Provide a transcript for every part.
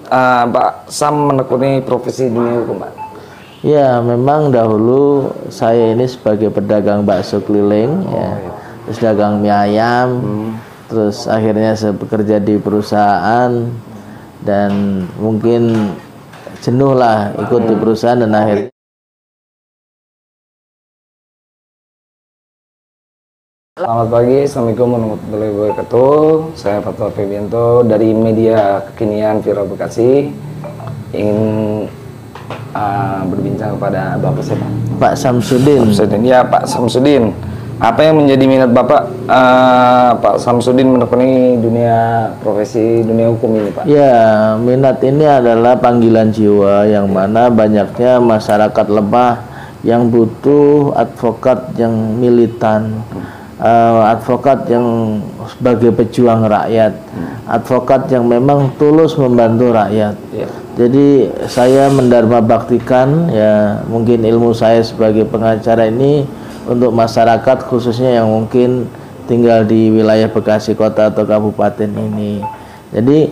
Pak Sam menekuni profesi dunia hukum, Pak? Ya, memang dahulu saya ini sebagai pedagang bakso keliling, ya, terus dagang mie ayam, terus akhirnya saya bekerja di perusahaan dan mungkin jenuh lah ikut di perusahaan dan akhirnya. Selamat pagi, Assalamualaikum warahmatullahi wabarakatuh. Saya Fatwa Febianto dari media kekinian Viral Bekasi. Ingin berbincang kepada Bapak siapa? Pak Samsudin. Ya, Pak Samsudin. Apa yang menjadi minat Bapak, Pak Samsudin menekuni dunia profesi dunia hukum ini, Pak? Ya, minat ini adalah panggilan jiwa yang mana banyaknya masyarakat lemah yang butuh advokat yang militan. Advokat yang sebagai pejuang rakyat, advokat yang memang tulus membantu rakyat. Jadi saya mendharma baktikan ya mungkin ilmu saya sebagai pengacara ini untuk masyarakat khususnya yang mungkin tinggal di wilayah Bekasi Kota atau Kabupaten ini. Jadi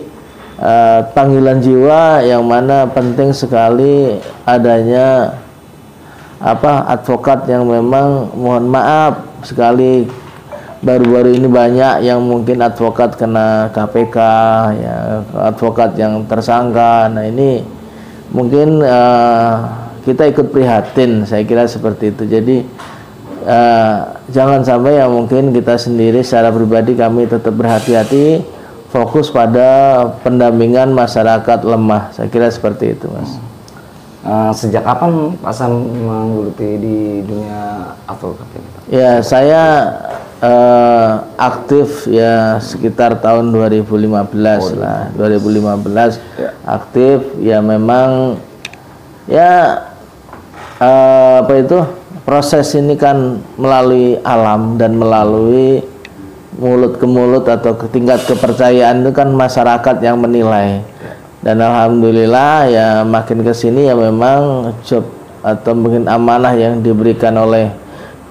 panggilan jiwa yang mana penting sekali adanya advokat yang memang mohon maaf sekali baru-baru ini banyak yang mungkin advokat kena KPK ya, advokat yang tersangka. Nah ini mungkin kita ikut prihatin, saya kira seperti itu. Jadi jangan sampai yang mungkin kita sendiri secara pribadi kami tetap berhati-hati, fokus pada pendampingan masyarakat lemah. Saya kira seperti itu, Mas. Sejak kapan Pak Sam menggeluti di dunia advokat ini, Pak? Ya, saya aktif ya sekitar tahun 2015 lah. 2015 aktif ya, memang ya proses ini kan melalui alam dan melalui mulut ke mulut atau ke tingkat kepercayaan itu kan masyarakat yang menilai. Dan alhamdulillah ya makin ke sini ya memang job atau mungkin amanah yang diberikan oleh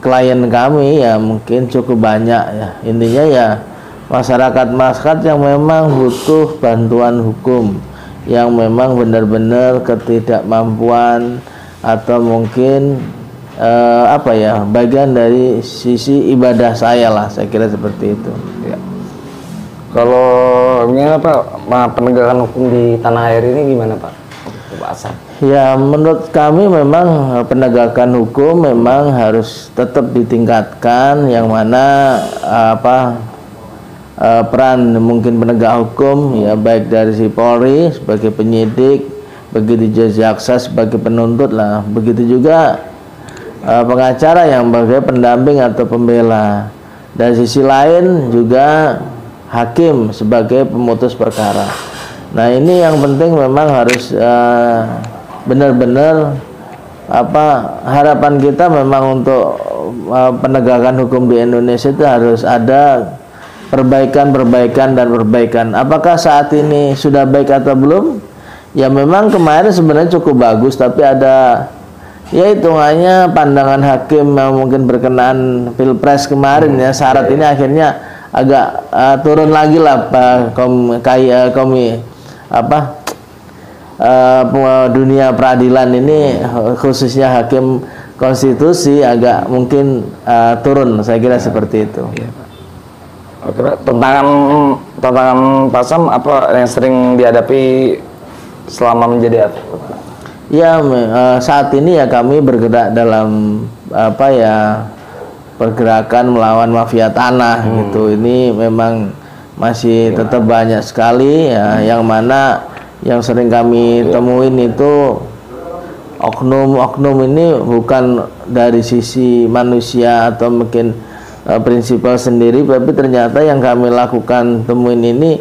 klien kami ya mungkin cukup banyak ya. Intinya ya masyarakat yang memang butuh bantuan hukum, yang memang benar-benar ketidakmampuan atau mungkin bagian dari sisi ibadah saya lah, saya kira seperti itu ya. Kalau gimana Pak, penegakan hukum di tanah air ini gimana Pak? Pak Sam? Ya menurut kami memang penegakan hukum memang harus tetap ditingkatkan, yang mana peran mungkin penegak hukum ya baik dari si Polri sebagai penyidik, begitu juga jaksa sebagai penuntut lah, begitu juga pengacara yang sebagai pendamping atau pembela, dan sisi lain juga hakim sebagai pemutus perkara. Nah ini yang penting memang harus benar-benar harapan kita memang untuk penegakan hukum di Indonesia itu harus ada perbaikan dan perbaikan. Apakah saat ini sudah baik atau belum? Ya memang kemarin sebenarnya cukup bagus, tapi ada ya hitungannya pandangan hakim yang mungkin berkenaan Pilpres kemarin ya, syarat ini akhirnya agak turun lagi lah dunia peradilan ini, khususnya hakim konstitusi agak mungkin turun, saya kira seperti itu. Iya, Pak. Oke Pak, tantangan Pak Sam apa yang sering dihadapi selama menjadi advokat? Ya saat ini ya kami bergerak dalam pergerakan melawan mafia tanah gitu. Ini memang masih tetap banyak sekali ya, yang mana yang sering kami temuin itu oknum ini bukan dari sisi manusia atau mungkin prinsipal sendiri, tapi ternyata yang kami lakukan temuin ini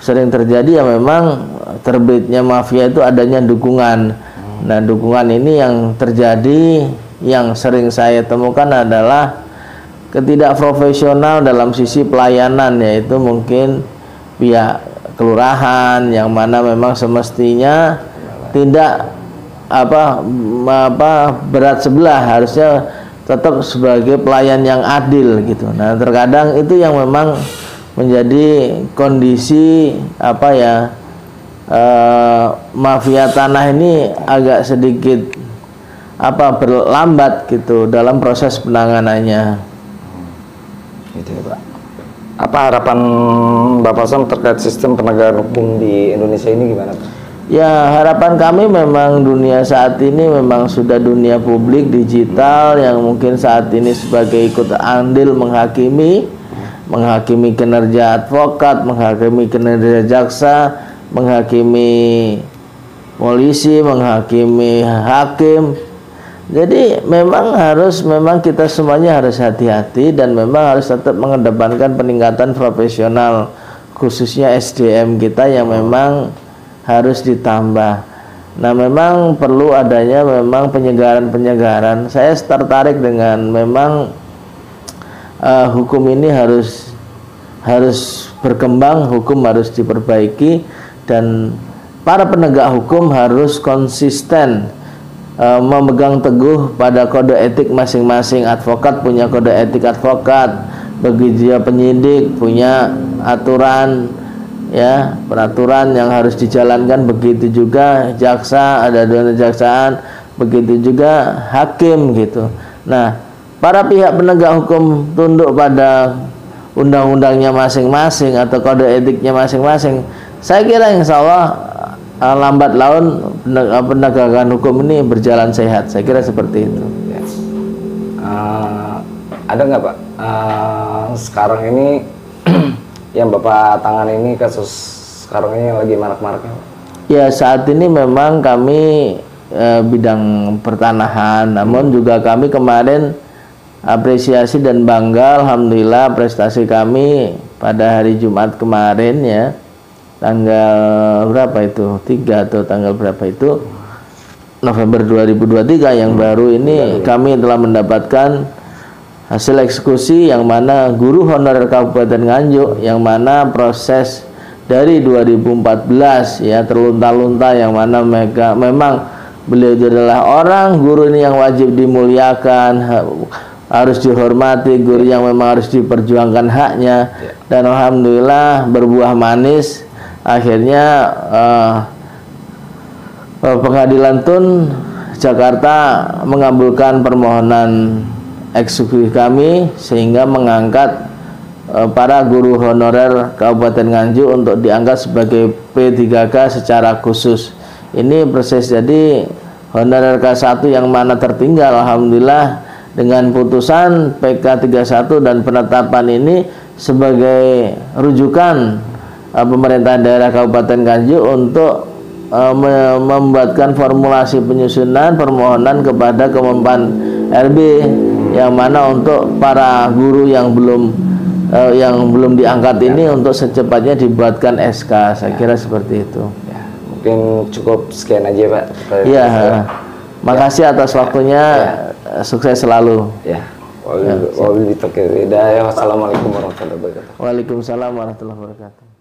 sering terjadi ya memang terbitnya mafia itu adanya dukungan. Nah dukungan ini yang terjadi, yang sering saya temukan adalah ketidakprofesional dalam sisi pelayanan, yaitu mungkin pihak kelurahan yang mana memang semestinya tidak berat sebelah, harusnya tetap sebagai pelayan yang adil gitu. Nah terkadang itu yang memang menjadi kondisi mafia tanah ini agak sedikit berlambat gitu dalam proses penanganannya. Gitu ya Pak. Apa harapan Bapak Sam terkait sistem penegakan hukum di Indonesia ini gimana Pak? Ya, harapan kami memang dunia saat ini memang sudah dunia publik digital yang mungkin saat ini sebagai ikut andil menghakimi kinerja advokat, menghakimi kinerja jaksa, menghakimi polisi, menghakimi hakim. Jadi memang kita semuanya harus hati-hati dan memang harus tetap mengedepankan peningkatan profesional, khususnya SDM kita yang memang harus ditambah. Nah, memang perlu adanya memang penyegaran. Saya tertarik dengan memang hukum ini harus berkembang, hukum harus diperbaiki, dan para penegak hukum harus konsisten memegang teguh pada kode etik masing-masing. Advokat punya kode etik advokat, begitu dia penyidik punya aturan, ya, peraturan yang harus dijalankan. Begitu juga jaksa, ada dua kejaksaan, begitu juga hakim gitu. Nah, para pihak penegak hukum tunduk pada undang-undangnya masing-masing atau kode etiknya masing-masing. Saya kira insya Allah lambat laun penegakan hukum ini berjalan sehat. Saya kira seperti itu. Ya. Ada nggak Pak sekarang ini yang Bapak tangani ini, kasus sekarang ini yang lagi marak-maraknya? Ya, saat ini memang kami bidang pertanahan, namun juga kami kemarin apresiasi dan bangga, alhamdulillah prestasi kami pada hari Jumat kemarin, ya, tanggal berapa itu, 3 atau tanggal berapa itu, November 2023 yang baru ini, kami telah mendapatkan hasil eksekusi yang mana guru honorer Kabupaten Nganjuk, yang mana proses dari 2014 ya terlunta-lunta, yang mana memang beliau itu adalah orang guru ini yang wajib dimuliakan, harus dihormati, guru yang memang harus diperjuangkan haknya, dan alhamdulillah berbuah manis. Akhirnya Pengadilan Tun Jakarta mengabulkan permohonan eksekusi kami sehingga mengangkat para guru honorer Kabupaten Nganjuk untuk diangkat sebagai P3K secara khusus. Ini proses jadi honorer K1 yang mana tertinggal, alhamdulillah dengan putusan PK 31 dan penetapan ini sebagai rujukan pemerintah daerah Kabupaten Nganjuk untuk membuatkan formulasi penyusunan permohonan kepada Kemenpan RB, yang mana untuk para guru yang belum diangkat ini untuk secepatnya dibuatkan SK. Saya kira seperti itu. Ya, mungkin cukup sekian aja Pak. Iya, makasih atas waktunya. Sukses selalu. Ya. Wabillahi taufiq wal hidayah. Wassalamualaikum warahmatullahi wabarakatuh. Waalaikumsalam warahmatullahi wabarakatuh.